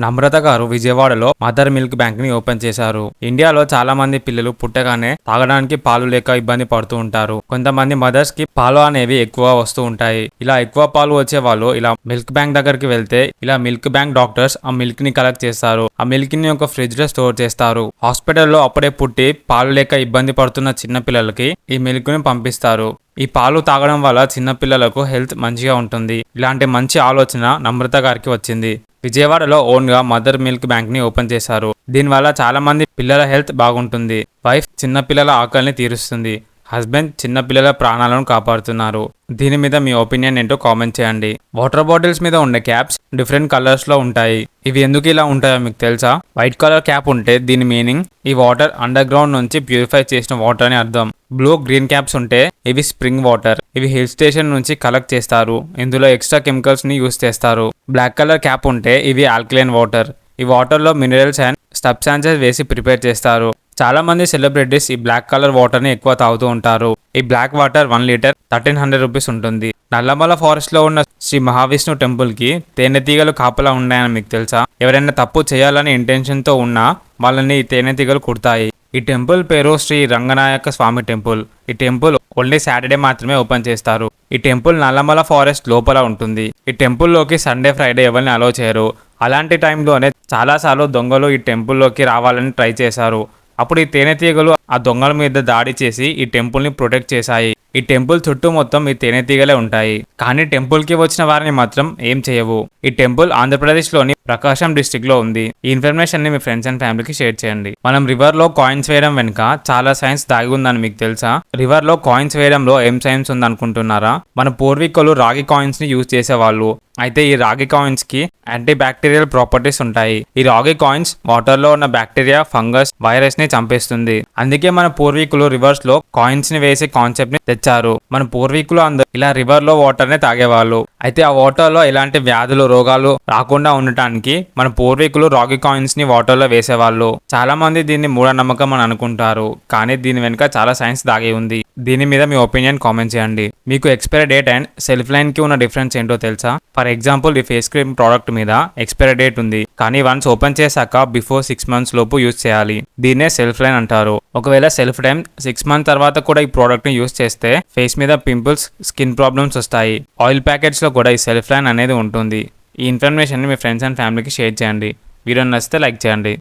నమ్రత గారు విజయవాడలో mother milk bank ని ఓపెన్ చేశారు. ఇండియాలో చాలా మంది పిల్లలు పుట్టగానే తాగడానికి పాలు లేక ఇబ్బంది పడుతూ ఉంటారు. కొంతమంది మదర్స్ కి పాలు అనేవి ఎక్కువ వస్తూ ఉంటాయి. ఇలా ఎక్కువ పాలు వచ్చే వాళ్ళు ఇలా మిల్క్ బ్యాంక్ దగ్గరికి వెళ్తే ఇలా మిల్క్ బ్యాంక్ డాక్టర్స్ ఆ మిల్క్ ని కలెక్ట్ చేస్తారు. ఆ మిల్క్ ని ఒక ఫ్రిడ్జ్ లో స్టోర్ చేస్తారు. హాస్పిటల్లో అప్పుడే పుట్టి పాలు లేక ఇబ్బంది పడుతున్న చిన్న పిల్లలకి ఈ మిల్క్ ని పంపిస్తారు. ఈ పాలు తాగడం వల్ల చిన్న పిల్లలకు హెల్త్ మంచిగా ఉంటుంది. ఇలాంటి మంచి ఆలోచన నమ్రత గారికి వచ్చింది. విజయవాడలో ఓన్ గా మదర్ మిల్క్ బ్యాంక్ ని ఓపెన్ చేశారు. దీనివల్ల చాలా మంది పిల్లల హెల్త్ బాగుంటుంది. వైఫ్ చిన్న పిల్లల ఆకలిని తీరుస్తుంది. హస్బెండ్ చిన్న పిల్లల ప్రాణాలను కాపాడుతున్నారు. దీని మీద మీ ఒపీనియన్ ఏంటో కామెంట్ చేయండి. వాటర్ బాటిల్స్ మీద ఉండే క్యాప్స్ డిఫరెంట్ కలర్స్ లో ఉంటాయి. ఇవి ఎందుకు ఇలా ఉంటాయో మీకు తెలుసా? వైట్ కలర్ క్యాప్ ఉంటే దీని మీనింగ్ ఈ వాటర్ అండర్ గ్రౌండ్ నుంచి ప్యూరిఫై చేసిన వాటర్ అని అర్థం. బ్లూ గ్రీన్ క్యాప్స్ ఉంటే ఇవి స్ప్రింగ్ వాటర్. ఇవి హిల్ స్టేషన్ నుంచి కలెక్ట్ చేస్తారు. ఇందులో ఎక్స్ట్రా కెమికల్స్ ని యూస్ చేస్తారు. బ్లాక్ కలర్ క్యాప్ ఉంటే ఇవి ఆల్కలైన్ వాటర్. ఈ వాటర్ లో మినరల్స్ అండ్ సబ్స్టాన్సెస్ వేసి ప్రిపేర్ చేస్తారు. చాలా మంది సెలబ్రిటీస్ ఈ బ్లాక్ కలర్ వాటర్ ని ఎక్కువ తాగుతూ ఉంటారు. ఈ బ్లాక్ వాటర్ 1 లీటర్ 1300 రూపీస్ ఉంటుంది. నల్లమల ఫారెస్ట్ లో ఉన్న శ్రీ మహావిష్ణు టెంపుల్ కి తేనెటీగలు కాపలా ఉన్నాయని మీకు తెలుసా? ఎవరైనా తప్పు చేయాలని ఇంటెన్షన్ తో ఉన్నా వాళ్ళని ఈ తేనెటీగలు కుడతాయి. ఈ టెంపుల్ పేరు శ్రీ రంగనాయక స్వామి టెంపుల్. ఈ టెంపుల్ ఓన్లీ సాటర్డే మాత్రమే ఓపెన్ చేస్తారు. ఈ టెంపుల్ నల్లమల ఫారెస్ట్ లోపల ఉంటుంది. ఈ టెంపుల్లోకి సండే ఫ్రైడే ఎవరిని అలో చేయరు. అలాంటి టైంలోనే చాలాసార్లు దొంగలు ఈ టెంపుల్లోకి రావాలని ట్రై చేశారు. అప్పుడు ఈ తేనెటీగలు ఆ దొంగల మీద దాడి చేసి ఈ టెంపుల్ని ప్రొటెక్ట్ చేశాయి. ఈ టెంపుల్ చుట్టూ మొత్తం ఈ తేనెటీగలే ఉంటాయి. కానీ టెంపుల్కి వచ్చిన వారిని మాత్రం ఏం చేయవు. ఈ టెంపుల్ ఆంధ్రప్రదేశ్లోని ప్రకాశం డిస్టిక్ లో ఉంది. ఈ ఇన్ఫర్మేషన్ ని మీ ఫ్రెండ్స్ అండ్ ఫ్యామిలీకి షేర్ చేయండి. మనం రివర్ లో కాయిన్స్ వేయడం వెనుక చాలా సైన్స్ దాగి ఉందని మీకు తెలుసా? రివర్ లో కాయిన్స్ వేయడంలో ఏం సైన్స్ ఉందనుకుంటున్నారా? మన పూర్వీకులు రాగి కాయిన్స్ ని యూజ్ చేసేవాళ్ళు. అయితే ఈ రాగి కాయిన్స్ కి యాంటీ బ్యాక్టీరియల్ ప్రాపర్టీస్ ఉంటాయి. ఈ రాగి కాయిన్స్ వాటర్ లో ఉన్న బ్యాక్టీరియా, ఫంగస్, వైరస్ ని చంపేస్తుంది. అందుకే మన పూర్వీకులు రివర్స్ లో కాయిన్స్ ని వేసే కాన్సెప్ట్ ని తెచ్చారు. మన పూర్వీకులు అందరూ ఇలా రివర్ లో వాటర్ ని తాగేవాళ్ళు. అయితే ఆ వాటర్ లో ఎలాంటి వ్యాధులు, రోగాలు రాకుండా ఉండటానికి మన పూర్వీకులు రాగి కాయిన్స్ ని వాటర్ లో వేసేవాళ్ళు. చాలా మంది దీన్ని మూఢనమ్మకం అని అనుకుంటారు. కానీ దీని వెనుక చాలా సైన్స్ దాగి ఉంది. దీని మీద మీ ఒపీనియన్ కామెంట్ చేయండి. మీకు expiry date and self line కి ఉన్న డిఫరెన్స్ ఏంటో తెలుసా? ఫర్ ఎగ్జాంపుల్ ఈ ఫేస్ క్రీమ్ ప్రోడక్ట్ మీద ఎక్స్పైరీ డేట్ ఉంది. కానీ వన్స్ ఓపెన్ చేశాక బిఫోర్ 6 months లోపు యూజ్ చేయాలి. దీన్నే సెల్ఫ్ లైన్ అంటారు. ఒకవేళ సెల్ఫ్ టైం 6 months తర్వాత కూడా ఈ ప్రోడక్ట్ ని యూజ్ చేస్తే ఫేస్ మీద పింపుల్స్, స్కిన్ ప్రాబ్లమ్స్ వస్తాయి. ఆయిల్ ప్యాకెట్స్ లో కూడా ఈ సెల్ఫ్ లైన్ అనేది ఉంటుంది. ఈ ఇన్ఫర్మేషన్ ని మీ ఫ్రెండ్స్ అండ్ ఫ్యామిలీకి షేర్ చేయండి. వీడియో నచ్చితే లైక్ చేయండి.